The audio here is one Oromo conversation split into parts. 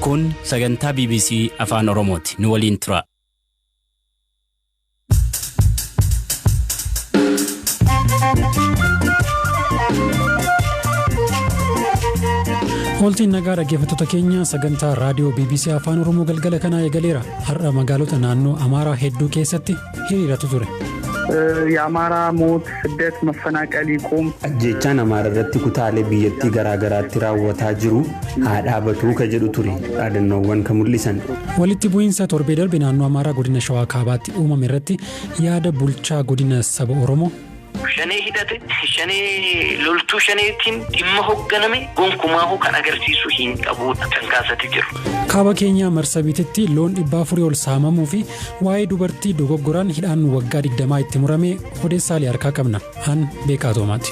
Kun sagantaa BBC Afaan Oromooti. Nu waliin tura. Oltiin nagaa dhaggeeffattoota keenya sagantaa raadiyoo BBC Afaan Oromoo galgala kanaa eegaleera. Har'a magaalota naannoo Amaaraa hedduu keessatti hiriiratu ture. የአማራ ሞት ስደት መፈናቀል ይቁም ajjechaan amaara irratti kutaalee biyyattii garaagaraatti raawwataa jiru haa dhaabatu ka jedhu ture dhaadannoowwan ka mul'isan. Walitti bu'iinsa torbee darbe naannoo Amaaraa godina Shawaa Kaabaatti uumame irratti yaada bulchaa godina saba Oromoo Shanii hidhate shanii loltuu shaniitiin dhimma hoogganame gonkumaa kan agarsiisu hin qabuudha kan kaasatti jiru. Kaaba keenya Marsabititti loon 400 ol saamamuu fi waa'ee dubartii dogoggoraan hidhaan waggaa 20 itti murame odeessaalee harkaa qabna. An Beekaa Toomaati.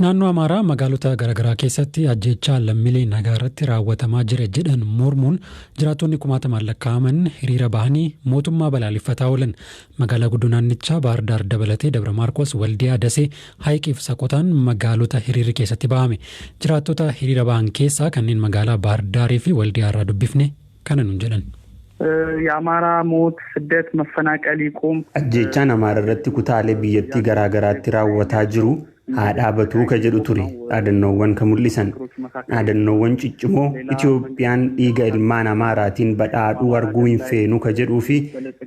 Naannoo Amaaraa magaalota garaagaraa keessatti ajjechaa lammiilee nagaa irratti raawwatamaa jira jedhan mormuun jiraattonni kumaatamaan lakkaa'aman hiriira bahanii mootummaa balaaleffataa oolan. Magaalaa guddoo naannichaa Baahir Daar dabalatee Dabra Maarqos, Waldiyaa, Dasee, Haayiqiif Sakotaan magaalota hiriirri keessatti bahame. Jiraattota hiriira bahan keessaa kanneen magaalaa Baahir Daarii fi Waldiyaa irraa dubbifne kana nuun jedhan. የአማራ ሞት ስደት መፈናቀል ይቁም ajjechaan amaara irratti kutaalee biyyattii garaagaraatti raawwataa jiru haa dhaabatu ka jedhu ture dhaadannoowwan ka mul'isan. Dhaadannoowwan ciccimoo Itoophiyaan dhiiga ilmaan amaaraatiin badhaadhuu arguu hin feenu ka jedhuu fi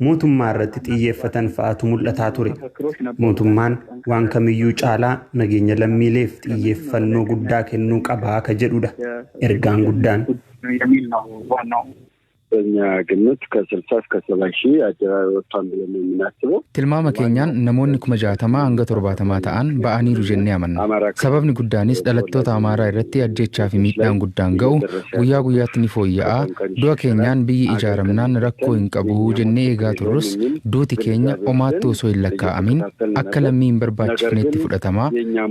mootummaa irratti xiyyeeffatan fa'aatu mul'ataa ture. Mootummaan waan kamiyyuu caalaa nageenya lammiileef xiyyeeffannoo guddaa kennuu qabaa ka jedhudha ergaan guddaan. በእኛ ግምት ከ60 እስከ 70 ሺህ አደባባይ ወጥቷል ብለን የምናስበው tilmaama keenyaan namoonni 60,000 hanga 70 ta'an ba'aniiru jennee amanna. Sababni guddaanis dhalattoota Amaaraa irratti ajjechaa fi miidhaan guddaan ga'u guyyaa guyyaatti ni fooyya'aa. Du'a keenyaan biyyi ijaaramnaan rakkoo hin qabu jennee eegaa turrus duuti keenya omaatti osoo hin lakkaa'amin akka lammii hin barbaachifneetti fudhatamaa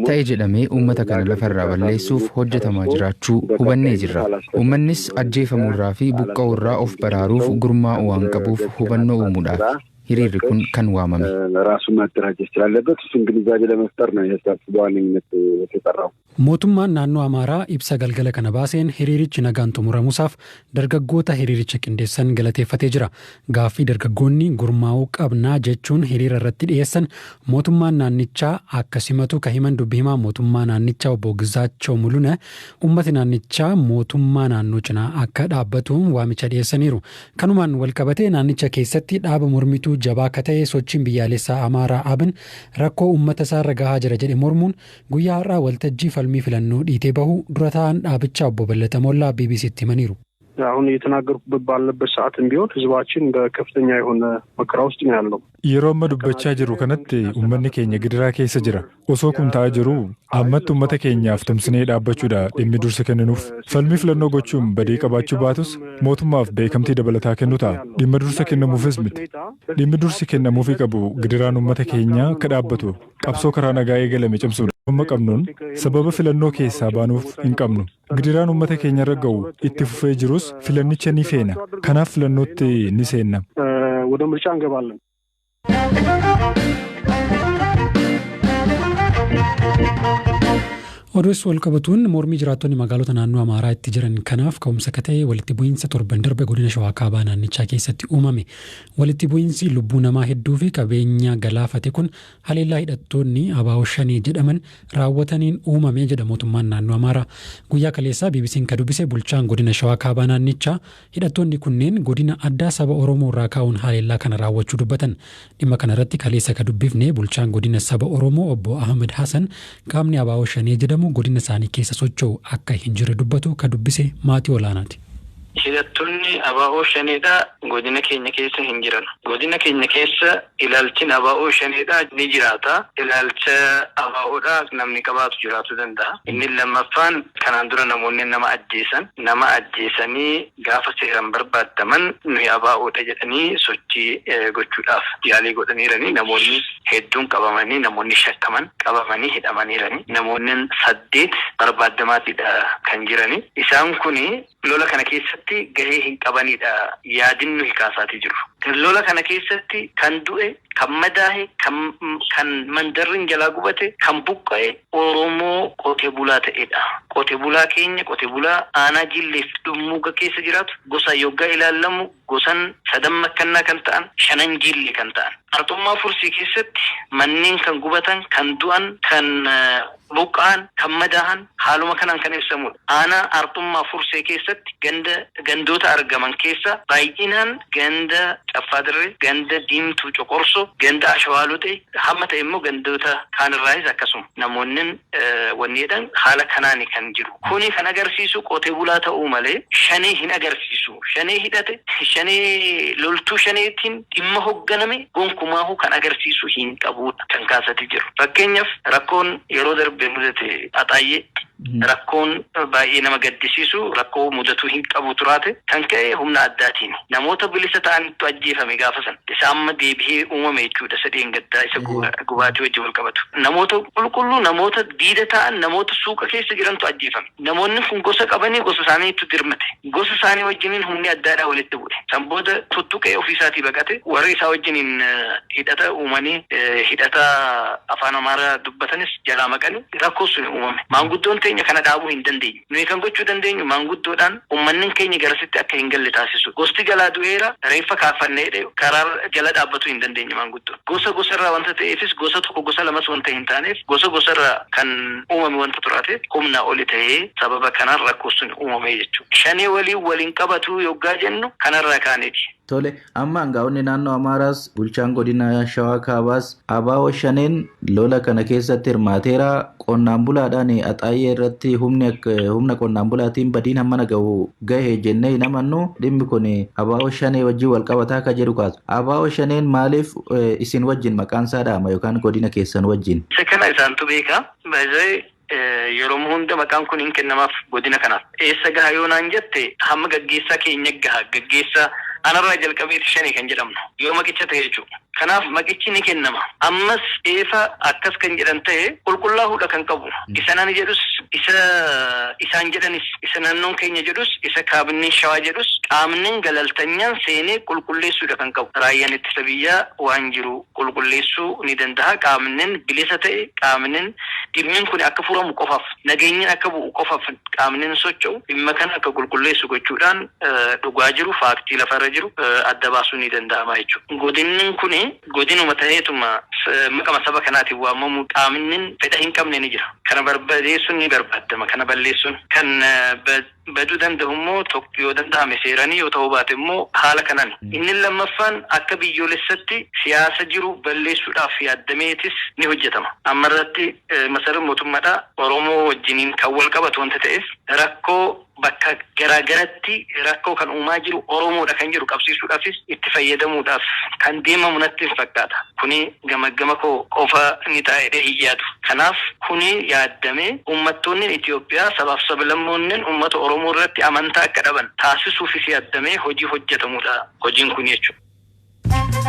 ta'e jedhamee uummata kana lafarraa balleessuuf hojjetamaa jiraachuu hubannee jirra. Uummannis ajjeefamuurraa fi buqqa'uurraa of baraaruuf gurmaa'uu waan qabuuf hubannoo uumuudhaaf hiriirri kun kan waamame. ራሱን ማደራጀት ስላለበት እሱን ግንዛቤ ለመፍጠር ነው የህዝብ በዋነኝነት የተጠራው. Mootummaan naannoo Amaaraa ibsa galgala kana baaseen hiriirichi nagaan xumuramuusaaf dargaggoota hiriiricha qindeessan galateeffatee jira. Gaaffii dargaggoonni gurmaa'uu qabnaa jechuun hiriira irratti dhiyeessan mootummaan naannichaa akka simatu ka himan dubbii himaa mootummaa naannichaa obbo Gizaachoo Mul'una uummati naannichaa mootummaa naannoo cinaa akka dhaabbatuun waamicha dhiyeessaniiru. Kanumaan walqabatee naannicha keessatti dhaaba mormituu jabaa akka ta'e sochiin biyyaalessaa Amaaraa ABN rakkoo uummata isaarra gahaa jira jedhe mormuun guyyaa har'aa waltajjii falmii filannoo dhiitee bahu dura ta'an dhaabichaa obbo Ballata Mollaa BBCtti himaniiru. አሁን እየተናገርኩበት ባለበት ሰዓትም ቢሆን ህዝባችን በከፍተኛ የሆነ መከራ ውስጥ ነው ያለው። yeroo amma dubbachaa jiru kanatti uummanni keenya gidiraa keessa jira. Osoo kun ta'aa jiru ammatti uummata keenyaaf tumsinee dhaabbachuudha dhimmi dursa kenninuuf. Falmii filannoo gochuun badii qabaachuu baatus mootummaaf beekamtii dabalataa kennu ta'a. Dhimma dursa kennamuufis miti. Dhimmi dursi kennamuufii qabu gidiraan uummata keenyaa akka dhaabbatu qabsoo karaa nagaa eegalame cimsuudha. Amma qabnuun sababa filannoo keessaa baanuuf hin qabnu. Gidiraan uummata keenya irra ga'u itti fufee jirus filannicha ni feena. Kanaaf filannootti ni seenna. ወደ ምርጫ እንገባለን. Oduus walqabatuun mormii jiraattonni magaalota naannoo Amaaraa itti jiran kanaaf ka'umsa akka ta'e walitti bu'iinsa torban darbe godina Shawaa Kaabaa naannichaa keessatti uumame. Walitti bu'iinsi lubbuu namaa hedduu fi qabeenya galaafate kun haleellaa hidhattoonni ABO Shanee jedhaman raawwataniin uumame jedha mootummaan naannoo Amaaraa. Guyyaa kaleessaa BBC'n ka dubbise bulchaan godina Shawaa Kaabaa naannichaa hidhattoonni kunneen godina addaa saba Oromoo irraa ka'uun haleellaa kana raawwachuu dubbatan. Dhimma kana irratti kaleessa ka dubbifne bulchaan godina saba Oromoo obbo Ahmed Hassan qaamni ABO Shanee jedhamu godina isaanii keessa socho'u akka hin jirre dubbatu ka dubbise maatii olaanaati. Hidhattoonni ABO Shaneedha godina keenya keessa hin jiran. Godina keenya keessa ilaalchin ABO Shaneedha ni jiraata. Ilaalcha ABOdha namni qabaatu jiraatu danda'a. Inni lammaffaan kanaan dura namoonni nama ajjeesanii gaafa seeran barbaadaman nuyi ABOdha jedhanii sochii gochuudhaaf yaalii godhaniiranii namoonni hedduun qabamanii namoonni shakkaman qabamanii hidhamaniiranii namoonni 8 barbaadamaatidha kan jiranii. Isaan kuni lola kana keessatti keessatti gahee hin qabanidha yaadinnu hikaasaati jiru. Lola kana keessatti kan du'e, kan madaahe, kan mandarrin jalaa gubate, kan buqqa'e Oromoo qotee bulaa ta'edha. Qotee bulaa keenya qotee bulaa aanaa jilleef dhummuuga keessa jiraatu gosa yoggaa ilaallamu gosan sadan makkannaa kan ta'an, shanan jillee kan ta'an. Arxummaa Fursii keessatti manneen kan gubatan, kan du'an, kan buqqa'an, kan madaahan haaluma kanaan kan ibsamudha. Aanaa Arxummaa Fursee keessatti gandoota argaman keessa baay'inaan ganda Caffaa Dirree, ganda Diimtuu Coqorsoo, ganda Ashawaalotee hamma ta'e immoo gandoota kaanirraayis akkasuma namoonni wanneedhaan haala kanaan kan jiru. Kuni kan agarsiisu qotee bulaa ta'uu malee shanee hin agarsiisu. Shanee hidhate, shanee loltuu shaneetiin dhimma hoogganame gonkumaahu kan agarsiisu hin qabudha kan kaasati jiru. Fakkeenyaaf rakkoon yeroo darbe mudate Axaayee rakkoon baay'ee nama gaddisiisu rakkoo mudatu hin qabu turaate kan ka'e humna addaatiin namoota bilisa ta'anitu ajjeefame gaafa san isa amma deebi'ee uumame jechuudha. Sadeen gaddaa isa gubaatii wajjin wal qabatu. Namoota qulqulluu, namoota diida ta'an, namoota suuqa keessa jirantu ajjeefame. Namoonni kun gosa qabanii gosa isaaniitu dirmate. Gosa isaanii wajjiniin humni addaadhaa walitti bu'e. San booda tuttuqee ofiisaatii baqate warri isaa wajjiniin hidhata uumanii hidhata afaan Amaaraa dubbatanis jalaa maqanii rakkoo sun uumame. Maanguddoon keenya kana dhaabuu hin dandeenyu. Nuyi kan gochuu dandeenyu maanguddoodhaan uummanni keenya garasitti akka hin galle taasisu. Gosti jalaa du'eera reeffa kaafannee karaa jala dhaabbatu hin dandeenyu maanguddoon. Gosa gosarraa wanta ta'eefis gosa tokko gosa lamas wanta hin taaneef gosa gosarraa kan uumame wanta turaate humna oli ta'ee sababa kanaan rakkoo sun uumame jechuudha. Shanee waliin qabatu yoggaa jennu kanarraa kaaneeti. Tole, amma aangaa'onni naannoo Amaaraas bulchaan godina Shawaa Kaabaas ABO shaneen lola kana keessatti hirmaateera. Qonnaan bulaadhaan Axaayee irratti humna qonnaan bulaatiin badiin hammana gahe jennee hin amannu. Dhimmi kun ABO shanee wajjin wal qabataa akka jedhu kaasu. ABO shaneen maaliif isin wajjin maqaan isaa dhaama yookaan godina keessan wajjin? Isa kana isaantu beeka. Yeroo hunda maqaan kun hin kennamaaf godina kanaaf. Eessa gaha yoo naan jette hamma gaggeessaa keenya gaha. Gaggeessaa anarraa jalqabeeti shanii kan jedhamnu yoo maqicha ta'e jechuudha. Kanaaf maqichi ni kennama. Ammas eefa akkas kan jedhan ta'e qulqullaa'uudha kan qabu. Isa nani jedhus isaan jedhanis isa naannoon keenya jedhus isa kaabineen Shawaa jedhus qaamnin galaltanyaan seenee qulqulleessuudha kan qabu. Raayyaan ittisa biyyaa waan jiru qulqulleessuu ni danda'a. Qaamnin bilisa ta'e qaamnin dhimmiin kun akka furamu qofaaf nageenyaan akka bu'u qofaaf qaamnin socho'u dhimma kana akka qulqulleessu gochuudhaan dhugaa jiru faaktii lafarra jiru adda baasuu ni danda'ama jechuudha. Godinni kun godinuma ta'eetuma maqama saba kanaatiin waamamu qaamnin fedha hin qabne ni jira. Kana barbadeessuun ni barbaadama. Kana balleessuun kan baduu danda'u immoo tokko yoo danda'ame seeranii yoo ta'uu baate immoo haala kanaan. Inni lammaffaan akka biyyoolessatti siyaasa jiru balleessuudhaaf yaadameetis ni hojjetama. Amma irratti masarri mootummaadhaa Oromoo wajjiniin kan wal qabatu wanta ta'eef rakkoo bakka garaagaratti rakkoo kan uumaa jiru Oromoodha kan jiru qabsiisuudhaafis itti fayyadamuudhaaf kan deemamu natti hin fakkaata. Kuni gama koo qofa ni taa'ee hin yaadu. Kanaaf kuni yaadamee uummattoonni Itoophiyaa sabaaf sablammoonni uummata Oromoo irratti amantaa akka dhaban taasisuufis yaadamee hojii hojjetamudha hojiin kun jechuudha.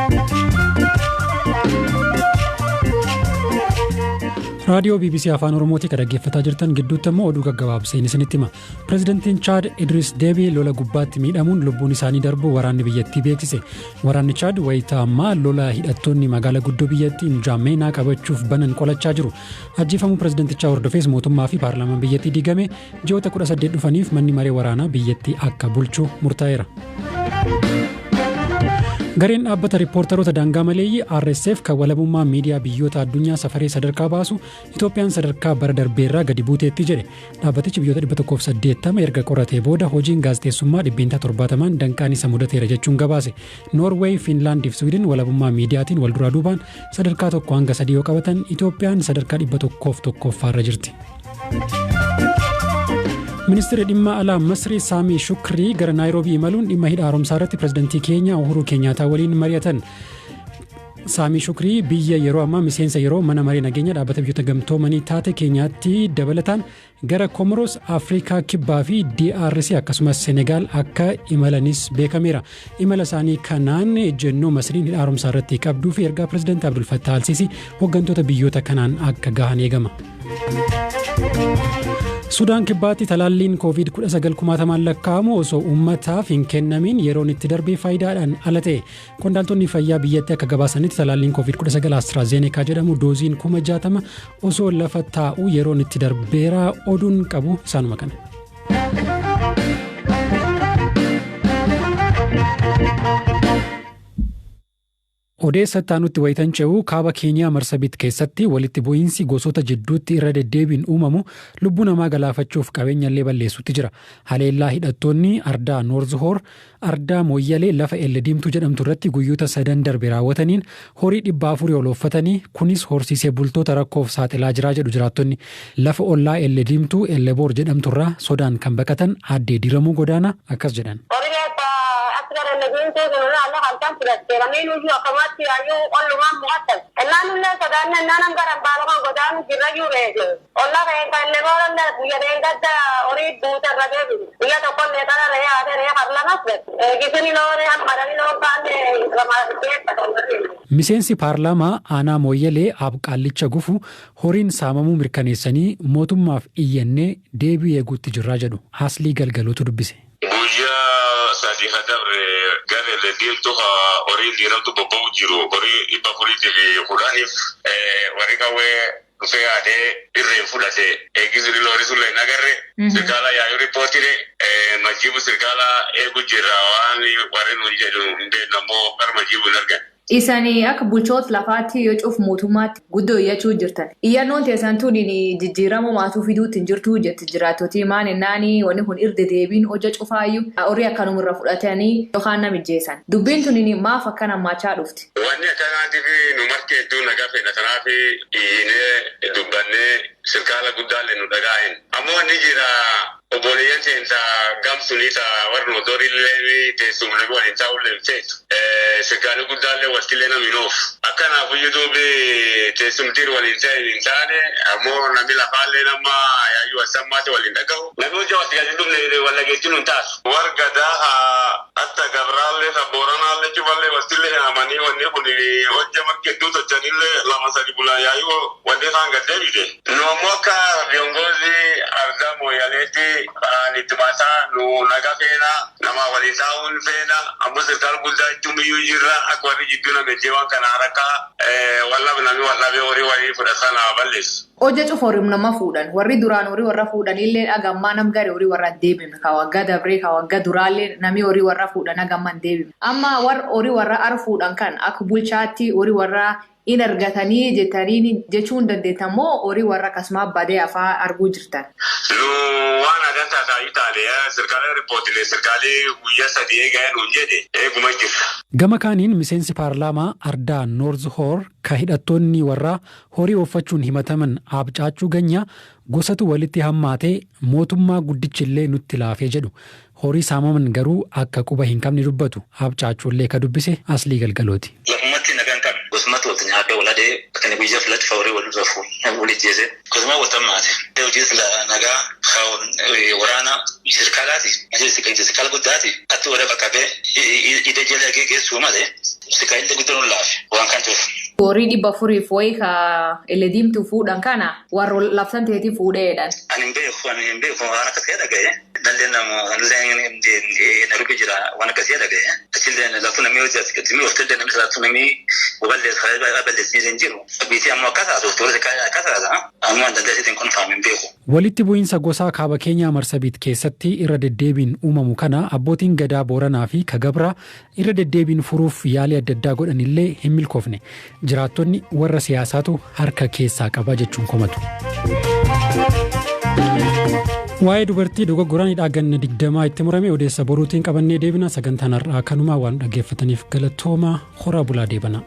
raadiyoo BBC Afaan Oromootii kan dhaggeeffataa jirtan gidduutti immoo oduu gaggabaabseen isinitti hima. Pireezidantiin Chaad Idris Deby lola gubbaatti miidhamuun lubbuun isaanii darbu waraanni biyyattii beeksise. Waraanni Chaad wayitaa ammaa lola hidhattoonni magaalaa guddoo biyyattii Njaameenaa qabachuuf banan qolachaa jiru. Ajjeefamuu pireezidantichaa hordofees mootummaa fi paarlaamaan biyyattii diigame ji'oota 18 dhufaniif manni maree waraanaa biyyattii akka bulchu murtaa'eera. Gareen dhaabbata riippoortaroota daangaa maleeyyii RSF kan walabummaa miidiyaa biyyoota addunyaa safaree sadarkaa baasu Itoophiyaan sadarkaa bara darbeerraa gadi buuteetti jedhe. Dhaabbatichi biyyoota 180 erga qoratee booda hojiin gaazexeessummaa 70 danqaan isa mudateera jechuun gabaase. Noorweey, Fiinlaandii fi Swiidin walabummaa miidiyaatiin wal duraa duubaan sadarkaa 1 hanga 3 yoo qabatan Itoophiyaan sadarkaa 101 jirti. Ministeerri dhimma alaa Masrii Saamii Shukrii gara Naayiroobii imaluun dhimma hidha haaromsaa irratti pireezidantii keenya Uhuru Keenyaataa waliin mari'atan. Saamii Shukrii biyya yeroo ammaa miseensa yeroo mana maree nageenya dhaabbata biyyoota gamtoomanii taate Keenyaatti dabalataan gara Komoros, Afrikaa Kibbaa fi DRC akkasumas Senegaal akka imalanis beekameera. Imala isaanii kanaan ejjennoo Masriin hidha haaromsaa irratti qabduu fi ergaa pireezidantii Abdul Fattah al-Sisi hooggantoota biyyoota kanaan akka gahan eegama. Sudaan kibbaatti talaalliin COVID-19 kumaatamaan lakkaa'amu osoo uummataaf hin kennamin yeroon itti darbee faayidaadhaan ala ta'e. Qondaaltonni fayyaa biyyattii akka gabaasanitti talaalliin COVID-19 AstraZeneca jedhamu dooziin 60,000 osoo lafa taa'u yeroon itti darbeera oduun qabu isaanuma kana. Odeessa taanutti wayitan ce'uu kaaba Keeniyaa Marsabit keessatti walitti bu'iinsi gosoota jidduutti irra deddeebiin uumamu lubbuu namaa galaafachuuf qabeenyallee balleessutti jira. Haleellaa hidhattoonni ardaa Noorz-Hoor ardaa Mooyyalee lafa Elle Diimtuu jedhamtu irratti guyyoota 3 darbe raawwataniin horii 400 ol ooffatanii kunis horsiisee bultoota rakkoof saaxilaa jiraa jedhu jiraattonni. Lafa ollaa Elle Diimtuu Elleboor jedhamturraa sodaan kan baqatan Aaddee Diramuu Godaanaa akkas jedhan. Miseensi paarlaamaa aanaa Mooyyalee Abqaallicha Gufu horiin saamamuu mirkaneessanii mootummaaf iyyannee deebii eeguutti jirraa jedhu Aslii Galgalootu dubbise. Sadi hadabre gare le diemto horii diramtu bobba'u jiru horii dhibba furiitiif kudhaniif warikawe dhufee haadee irreen fudhate eegisni loori sulle hin agarre sirkaala yaayuu riippootire majiibu sirkaala eegu jirra waan warri nuun jedhu hin beeknamoo gara majiibu hin argan. Isanii akka bulchoota lafaatti yoo cuuf mootummaatti guddoo iyyachuu jirtan. Iyyannoon teessan tuniin jijjiirama maatuu fiduutti hin jirtuu jetti jiraattotii maan ennaanii wanni kun irra deebiin hojja cufaayyuu horii akkanumirra fudhatanii yookaan namijjeessan. Dubbiin tuniin maaf akkan hammaachaa dhufti? Wanni akkanaatiif nu marti hedduu nagaa fedha tanaaf dhiinee dubbannee sirkaala guddaallee nu dhagaa'in. Ammoo wanni jira obboleeyyan seensa gamsunii ta'a warri motorillee teessumni waliin taa'ullee feetu. Sirkaali guddaallee waltillee naminoof. Akkanaaf yuutuubi teessumtiir waliin ta'e hin taane ammoo namni lafaallee nama yaayyuu wasammaate waliin dhaga'u. Namni hojii walitti galii dhufne wallageechuun hin taasu. Warga daaha akka gabraallee sabooranaallee cufallee waltillee amanii wanni kun hojja margi hedduu tolchanillee lama sadi bulaa yaayyuu wanni isaan gaddeebite. Nu ammoo akka viongozi ardaa Mooyyaleetti itti maasaa nu naga feena nama waliin taa'uun feena ammoo sirkaal guddaa ittiin iyyuu jirra akka warri jidduu namejjee waan kana haraka namni wallabee horii wayii fudhatan balleessu. Hojja cufa horii nama fuudhan warri duraan horii warra fuudhanillee dhagammaa nam gari horii warra deebifne ka waggaa dabree ka waggaa duraallee namni horii warra fuudhan dhagammaa hin deebifne. Amma horii warra ar fuudhan kan akka bulchaatti horii warra in argatanii jettanii jechuun dandeettamoo horii warra akkasuma badee afaa arguu jirtan. Waan adantaa taa'ii taale sirkaala riipootilee sirkaalee guyyaa 3 eegaa nuun jedhe eeguma jira. Gama kaaniin miseensi paarlaamaa ardaa Noorz-Hoor ka hidhattoonni warraa horii ooffachuun himataman abcaachuu ganyaa gosatu walitti hammaatee mootummaa guddichillee nutti laafee jedhu. Horii saamaman garuu akka quba hin qabne dubbatu abcaachuullee ka dubbise Aslii Galgalooti. Gosumatu nyaapee waladee kan biyya filatti fawwari wal rafu wal jeese gosuma wata maate hojii sila nagaa waraana sirkaalaati sirkaala guddaati atti wada qaqqabee ide jala geessu malee sirkaalli guddaan laafe waan kan tuuf. Horii 400 wayii ka Elle Diimtuu fuudhan kana warra labsan ta'eeti fuudheedhaan. Ani hin beeku waan akka ta'e dhaga'e dalleen Nairobi jira waan akka ta'e dhaga'e achillee lafu namni hojii asii oftillee namni salaatu namni balleessanii hin jiru. Biitii ammoo akkasa dooktorri akkasa ammoo dandasiitiin konfaam hin beeku. Walitti bu'iinsa gosaa kaaba Keenyaa Marsabit keessatti irra deddeebiin uumamu kana abbootiin gadaa Booranaa fi Kagabraa irra deddeebiin furuuf yaalii adda addaa godhanillee hin milkoofne. Jiraattonni warra siyaasaatu harka keessaa qaba jechuun komatu. Waa'ee dubartii dogoggoraan hidhaaganna 20 itti murame odeessa boruutiin qabannee deebina sagantaan har'aa kanumaa waan dhaggeeffataniif galatooma horaa bulaa deebana.